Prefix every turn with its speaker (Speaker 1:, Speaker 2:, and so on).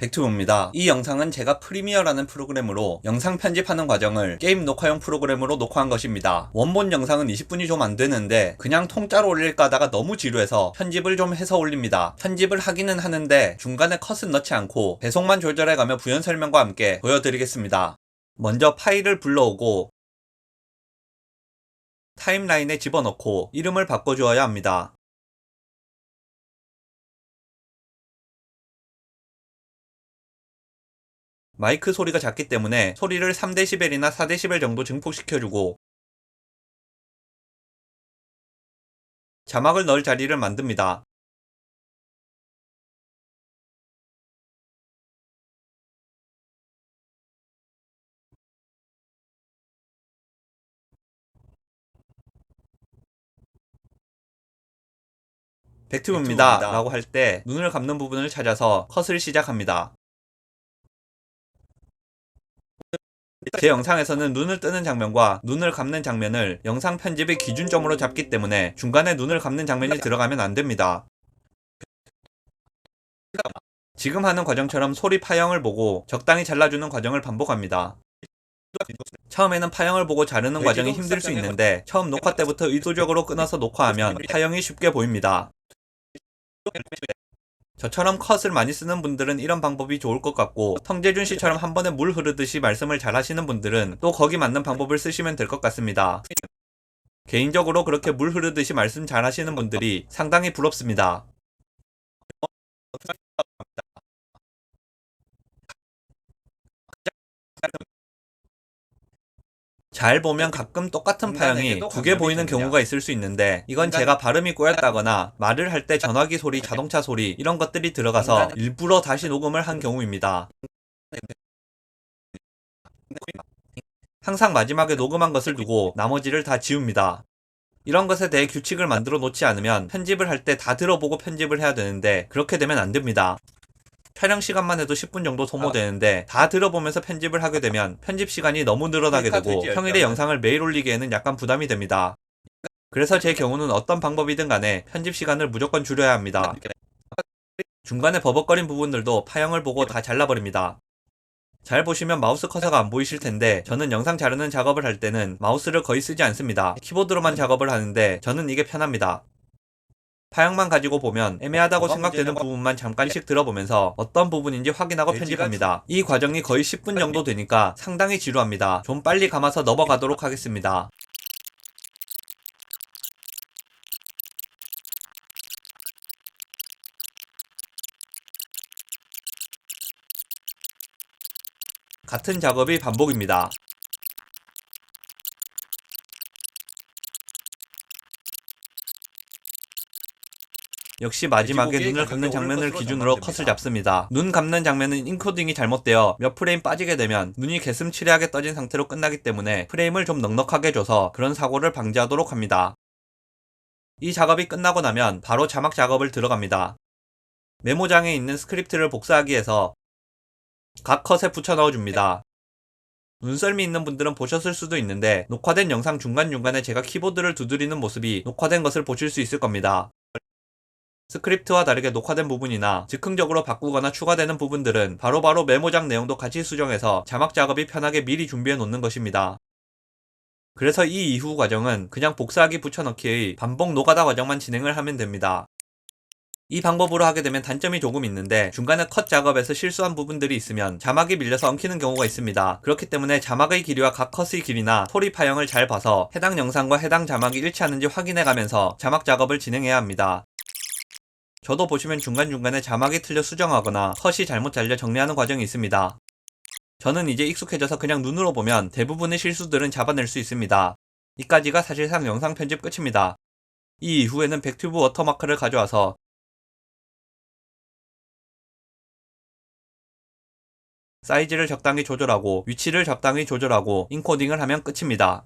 Speaker 1: 백투브입니다. 이 영상은 제가 프리미어라는 프로그램으로 영상 편집하는 과정을 게임 녹화용 프로그램으로 녹화한 것입니다. 원본 영상은 20분이 좀 안 되는데 그냥 통짜로 올릴까 하다가 너무 지루해서 편집을 좀 해서 올립니다. 편집을 하기는 하는데 중간에 컷은 넣지 않고 배속만 조절해가며 부연 설명과 함께 보여드리겠습니다. 먼저 파일을 불러오고 타임라인에 집어넣고 이름을 바꿔주어야 합니다. 마이크 소리가 작기 때문에 소리를 3dB이나 4dB 정도 증폭시켜주고 자막을 넣을 자리를 만듭니다. 백투브입니다 라고 할 때 눈을 감는 부분을 찾아서 컷을 시작합니다. 제 영상에서는 눈을 뜨는 장면과 눈을 감는 장면을 영상 편집의 기준점으로 잡기 때문에 중간에 눈을 감는 장면이 들어가면 안됩니다. 지금 하는 과정처럼 소리 파형을 보고 적당히 잘라주는 과정을 반복합니다. 처음에는 파형을 보고 자르는 과정이 힘들 수 있는데 처음 녹화 때부터 의도적으로 끊어서 녹화하면 파형이 쉽게 보입니다. 저처럼 컷을 많이 쓰는 분들은 이런 방법이 좋을 것 같고 성재준 씨처럼 한 번에 물 흐르듯이 말씀을 잘 하시는 분들은 또 거기 맞는 방법을 쓰시면 될 것 같습니다. 개인적으로 그렇게 물 흐르듯이 말씀 잘 하시는 분들이 상당히 부럽습니다. 잘 보면 가끔 똑같은 파형이 두 개 보이는 경우가 있을 수 있는데 이건 제가 발음이 꼬였다거나 말을 할 때 전화기 소리, 자동차 소리 이런 것들이 들어가서 일부러 다시 녹음을 한 경우입니다. 항상 마지막에 녹음한 것을 두고 나머지를 다 지웁니다. 이런 것에 대해 규칙을 만들어 놓지 않으면 편집을 할 때 다 들어보고 편집을 해야 되는데 그렇게 되면 안 됩니다. 촬영 시간만 해도 10분 정도 소모되는데 다 들어보면서 편집을 하게 되면 편집 시간이 너무 늘어나게 되고 평일에 영상을 매일 올리기에는 약간 부담이 됩니다. 그래서 제 경우는 어떤 방법이든 간에 편집 시간을 무조건 줄여야 합니다. 중간에 버벅거린 부분들도 파형을 보고 다 잘라버립니다. 잘 보시면 마우스 커서가 안 보이실 텐데 저는 영상 자르는 작업을 할 때는 마우스를 거의 쓰지 않습니다. 키보드로만 작업을 하는데 저는 이게 편합니다. 파형만 가지고 보면 애매하다고 생각되는 부분만 잠깐씩 들어보면서 어떤 부분인지 확인하고 편집합니다. 이 과정이 거의 10분 정도 되니까 상당히 지루합니다. 좀 빨리 감아서 넘어가도록 하겠습니다. 같은 작업이 반복입니다. 역시 마지막에 눈을 감는 장면을 기준으로 컷을 잡습니다. 눈 감는 장면은 인코딩이 잘못되어 몇 프레임 빠지게 되면 눈이 개슴츠레하게 떠진 상태로 끝나기 때문에 프레임을 좀 넉넉하게 줘서 그런 사고를 방지하도록 합니다. 이 작업이 끝나고 나면 바로 자막 작업을 들어갑니다. 메모장에 있는 스크립트를 복사하기 위해서 각 컷에 붙여 넣어줍니다. 눈썰미 있는 분들은 보셨을 수도 있는데 녹화된 영상 중간중간에 제가 키보드를 두드리는 모습이 녹화된 것을 보실 수 있을 겁니다. 스크립트와 다르게 녹화된 부분이나 즉흥적으로 바꾸거나 추가되는 부분들은 바로바로 메모장 내용도 같이 수정해서 자막 작업이 편하게 미리 준비해 놓는 것입니다. 그래서 이 이후 과정은 그냥 복사하기 붙여넣기의 반복 노가다 과정만 진행을 하면 됩니다. 이 방법으로 하게 되면 단점이 조금 있는데 중간에 컷 작업에서 실수한 부분들이 있으면 자막이 밀려서 엉키는 경우가 있습니다. 그렇기 때문에 자막의 길이와 각 컷의 길이나 소리 파형을 잘 봐서 해당 영상과 해당 자막이 일치하는지 확인해가면서 자막 작업을 진행해야 합니다. 저도 보시면 중간중간에 자막이 틀려 수정하거나 컷이 잘못 잘려 정리하는 과정이 있습니다. 저는 이제 익숙해져서 그냥 눈으로 보면 대부분의 실수들은 잡아낼 수 있습니다. 이까지가 사실상 영상 편집 끝입니다. 이 이후에는 백튜브 워터마크를 가져와서 사이즈를 적당히 조절하고 위치를 적당히 조절하고 인코딩을 하면 끝입니다.